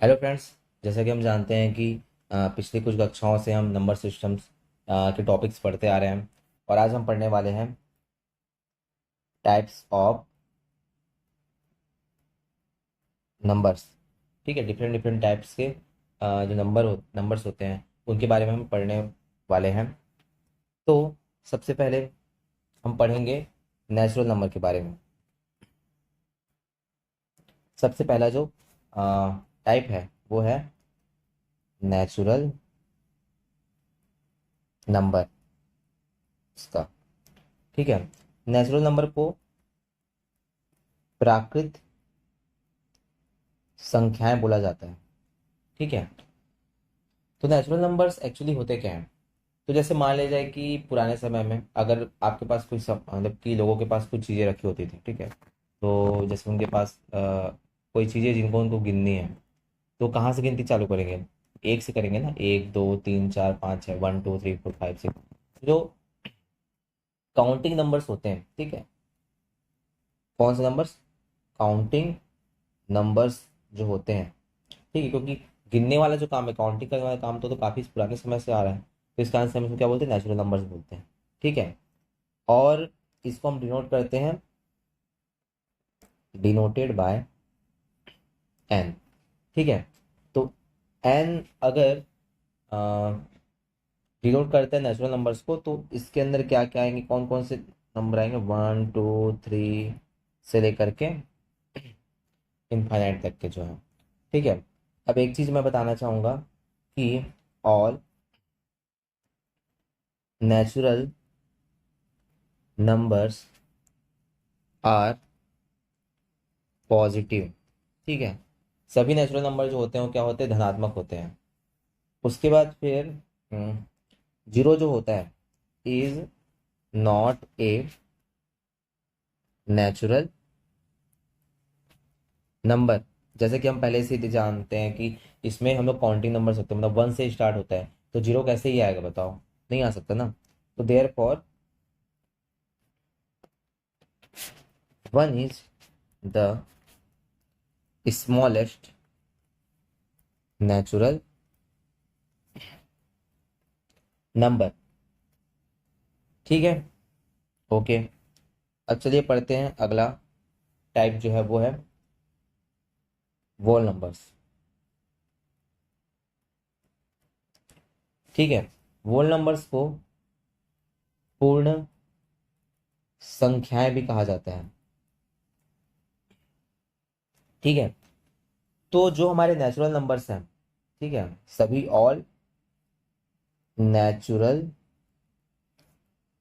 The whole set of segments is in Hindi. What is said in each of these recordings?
Hello friends. जैसा कि हम जानते हैं कि पिछली कुछ कक्षाओं से हम नंबर सिस्टम्स के टॉपिक्स पढ़ते आ रहे हैं और आज हम पढ़ने वाले हैं टाइप्स ऑफ नंबर्स। ठीक है, डिफरेंट डिफरेंट टाइप्स के जो नंबर्स होते हैं उनके बारे में हम पढ़ने वाले हैं। तो सबसे पहले हम पढ़ेंगे नेचुरल नंबर के बारे में। सबसे पहला जो टाइप है वो है नेचुरल नंबर इसका। ठीक है, नेचुरल नंबर को प्राकृत संख्याएं बोला जाता है। ठीक है, तो नेचुरल नंबर्स एक्चुअली होते क्या हैं। तो जैसे मान लिया जाए कि पुराने समय में अगर आपके पास कुछ मतलब कि लोगों के पास कुछ चीज़ें रखी होती थी। ठीक है, तो जैसे उनके पास कोई चीज़ें जिनको उनको गिननी है, तो कहाँ से गिनती चालू करेंगे? एक से करेंगे ना, एक दो तीन चार पाँच छः, 1 2 3 4 5 6। जो काउंटिंग नंबर्स होते हैं, ठीक है, कौन से नंबर्स? काउंटिंग नंबर्स जो होते हैं। ठीक है, क्योंकि गिनने वाला जो काम है, काउंटिंग करने वाला काम तो काफी पुराने समय से आ रहा है, तो इसका आंसर हम इसको क्या बोलते हैं? नेचुरल नंबर्स बोलते हैं। ठीक है, और इसको हम डिनोट करते हैं, डिनोटेड बाय एन। ठीक है, तो एन अगर डिनोट करते हैं नेचुरल नंबर्स को, तो इसके अंदर क्या क्या आएंगे, कौन कौन से नंबर आएंगे? 1 2 3 से लेकर के इनफाइनाइट तक के जो है। ठीक है, अब एक चीज मैं बताना चाहूंगा कि all natural numbers are positive. ठीक है, सभी नेचुरल नंबर जो होते हैं वो क्या होते हैं? धनात्मक होते हैं। उसके बाद फिर जीरो जो होता है is not a natural number. जैसे कि हम पहले से ही जानते हैं कि इसमें हम लोग काउंटिंग नंबर होते हैं, मतलब 1 से स्टार्ट होता है, तो जीरो कैसे ही आएगा बताओ? नहीं आ सकता ना। तो therefore 1 is the smallest natural number. ठीक है, ओके। अब चलिए पढ़ते हैं अगला टाइप जो है वो है वोल नंबर्स। ठीक है, वोल नंबर्स को पूर्ण संख्याएं भी कहा जाता है। ठीक है, तो जो हमारे नेचुरल नंबर्स हैं, ठीक है, सभी all natural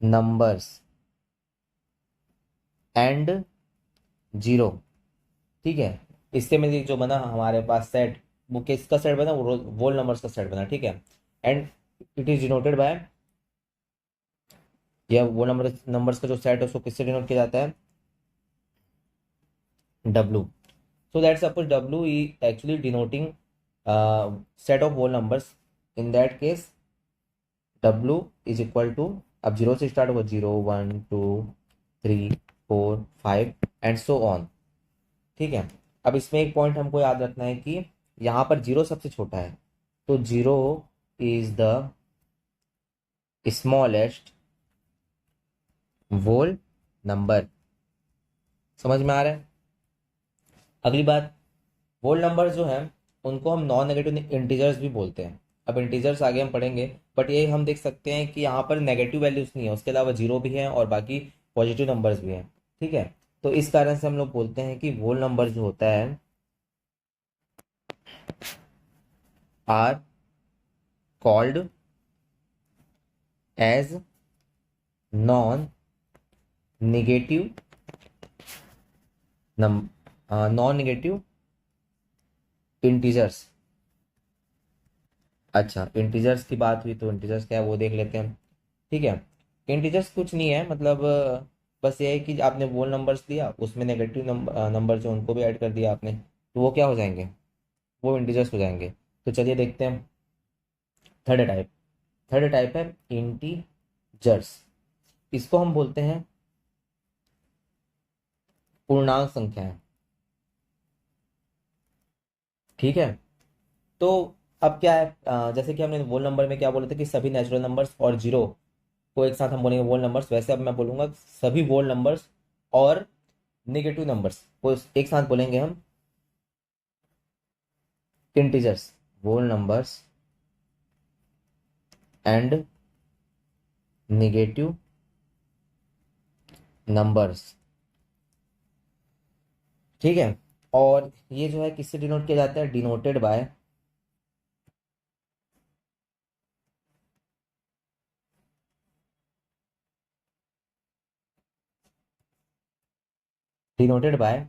numbers and zero. ठीक है, इससे में जो बना हमारे पास सेट, वो किसका सेट बना? वो वोल नंबर्स का सेट बना। ठीक है, and it is denoted by, या वो नंबर्स का जो सेट है उसको किससे डिनोट किया जाता है? W. So that suppose W is actually denoting set of whole numbers. In that case, W is equal to, अब जीरो से स्टार्ट होगा, 0 1 2 3 4 5 एंड सो ऑन। ठीक है, अब इसमें एक पॉइंट हमको याद रखना है कि यहाँ पर जीरो सबसे छोटा है, तो zero is the smallest whole number. समझ में आ रहा है? अगली बात, वोल नंबर जो है उनको हम नॉन नेगेटिव इंटीजर्स भी बोलते हैं। अब इंटीजर्स आगे हम पढ़ेंगे, बट ये हम देख सकते हैं कि यहाँ पर नेगेटिव वैल्यूज नहीं है, उसके अलावा जीरो भी है और बाकी पॉजिटिव नंबर्स भी हैं। ठीक है, तो इस कारण से हम लोग बोलते हैं कि वोल नंबर जो होता है are called as non negative non negative integers. अच्छा, इंटीजर्स की बात हुई तो इंटीजर्स क्या है वो देख लेते हैं। ठीक है, इंटीजर्स कुछ नहीं है, मतलब बस ये है कि आपने वोल नंबर्स दिया, उसमें नेगेटिव नंबर जो उनको भी ऐड कर दिया आपने, तो वो क्या हो जाएंगे? वो इंटीजर्स हो जाएंगे। तो चलिए देखते हैं थर्ड टाइप। थर्ड टाइप है इंटीजर्स। इसको हम बोलते हैं पूर्णांक संख्याएं। ठीक है, तो अब क्या है, जैसे कि हमने वोल नंबर में क्या बोले थे कि सभी नेचुरल नंबर्स और जीरो को एक साथ हम बोलेंगे वोल नंबर्स, वैसे अब मैं बोलूंगा सभी वोल नंबर्स और नेगेटिव नंबर्स को एक साथ बोलेंगे हम integers, whole numbers and negative numbers. ठीक है, और ये जो है किससे डिनोट किया जाता है, denoted by denoted by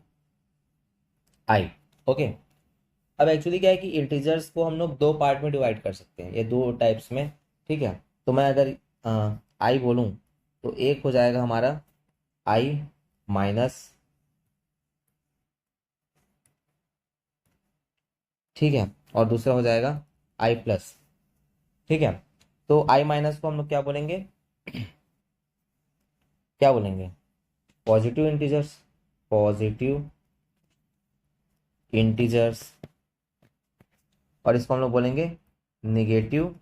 I. Okay, अब एक्चुअली क्या है कि इंटीजर्स को हम लोग दो पार्ट में डिवाइड कर सकते हैं, ये दो टाइप्स में। ठीक है, तो मैं अगर आई बोलूं तो एक हो जाएगा हमारा आई माइनस, ठीक है, और दूसरा हो जाएगा आई प्लस। ठीक है, तो आई माइनस को हम लोग क्या बोलेंगे, क्या बोलेंगे, पॉजिटिव इंटीजर्स, पॉजिटिव इंटीजर्स, और इसको हम लोग बोलेंगे निगेटिव,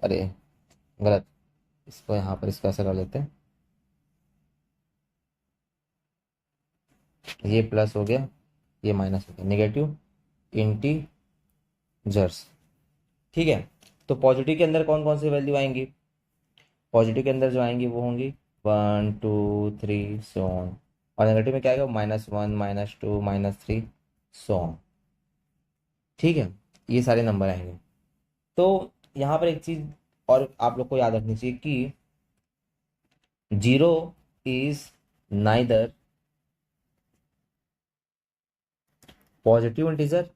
अरे गलत, इसको यहाँ पर इसको ऐसा कर लेते हैं, ये प्लस हो गया, ये माइनस हो गया, नेगेटिव इंटीजर्स। ठीक है, तो पॉजिटिव के अंदर कौन कौन सी वैल्यू आएंगी, पॉजिटिव के अंदर जो आएंगी वो होंगी 1 2 3 सो ऑन, और नेगेटिव में क्या आएगा, -1 -2 -3 सो ऑन। ठीक है, ये सारे नंबर आएंगे। तो यहाँ पर एक चीज और आप लोग को याद रखनी चाहिए कि zero is neither positive integer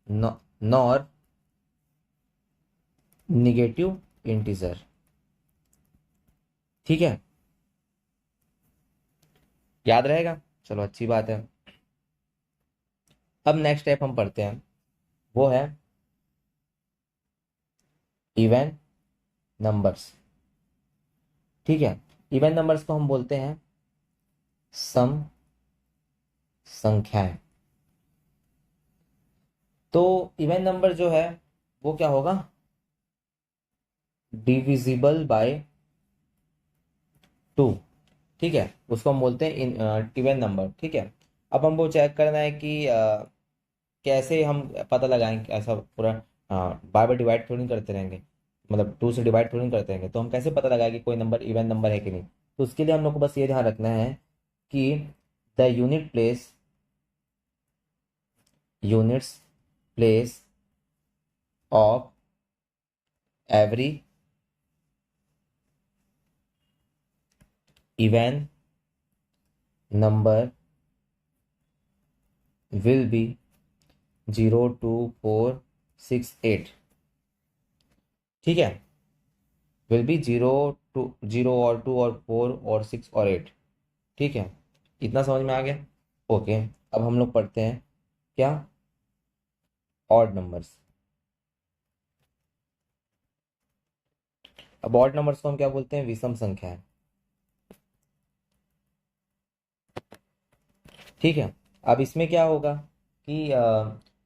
nor negative integer. ठीक है, याद रहेगा, चलो अच्छी बात है। अब नेक्स्ट स्टेप हम पढ़ते हैं, वो है इवन नंबर्स। ठीक है, इवन नंबर्स को हम बोलते हैं सम संख्याएं। तो इवन नंबर जो है वो क्या होगा, डिविजिबल बाय टू। ठीक है, उसको हम बोलते हैं इवन नंबर। ठीक है, अब हमको चेक करना है कि कैसे हम पता लगाएं, ऐसा पूरा बार बार डिवाइड थोड़ी नहीं करते रहेंगे, मतलब टू से डिवाइड थोड़ी नहीं करते रहेंगे, तो हम कैसे पता लगाएं कि कोई नंबर इवन नंबर है कि नहीं। तो उसके लिए हम लोग को बस ये ध्यान रखना है कि the units place of every even number will be 0 2 4 6 8। ठीक है, विल बी 0 2 0 और 2 और 4 और 6 और 8। ठीक है, इतना समझ में आ गया। ओके, अब हम लोग पढ़ते हैं क्या, ऑड नंबर्स। अब ऑड नंबर्स को हम क्या बोलते हैं, विषम संख्याएं। ठीक है, अब इसमें क्या होगा कि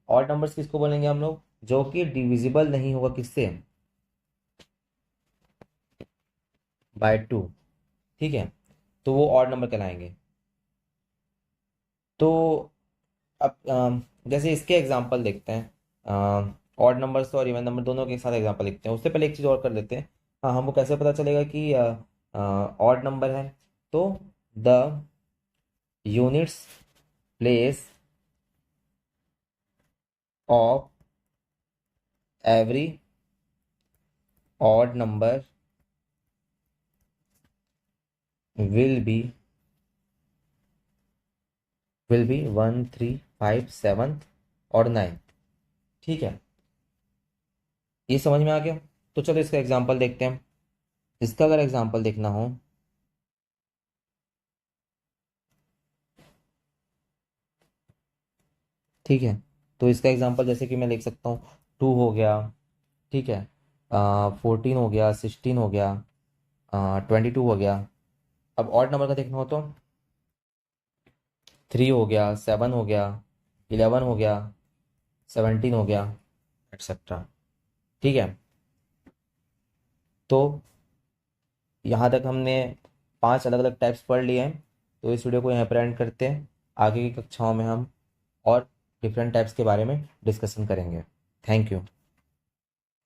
ऑड नंबर्स किसको बोलेंगे हम लोग, जो कि डिविजिबल नहीं होगा किससे, बाय टू। ठीक है, तो वो ऑड नंबर कहलाएंगे। तो अब जैसे इसके एग्जांपल देखते हैं, ऑड नंबर्स और इवन नंबर दोनों के साथ एग्जांपल देखते हैं। उससे पहले एक चीज़ और कर लेते हैं, हाँ, हमको कैसे पता चलेगा कि ऑड नंबर है, तो the units place of every odd number will be will be 1 3 5 7 और 9। ठीक है, ये समझ में आ गया। तो चलो इसका एग्जांपल देखते हैं। इसका अगर एग्जांपल देखना हो, ठीक है, तो इसका एग्जांपल जैसे कि मैं लिख सकता हूँ, 2 हो गया, ठीक है, 14 हो गया, 16 हो गया, 22 हो गया। अब ऑड नंबर का देखना हो तो 3 हो गया, 7 हो गया, 11 हो गया, 17 हो गया, एटसेट्रा। ठीक है, तो यहाँ तक हमने 5 अलग अलग टाइप्स पढ़ लिए हैं। तो इस वीडियो को यहाँ पर एंड करते हैं। आगे की कक्षाओं में हम और डिफरेंट टाइप्स के बारे में डिस्कशन करेंगे। Thank you.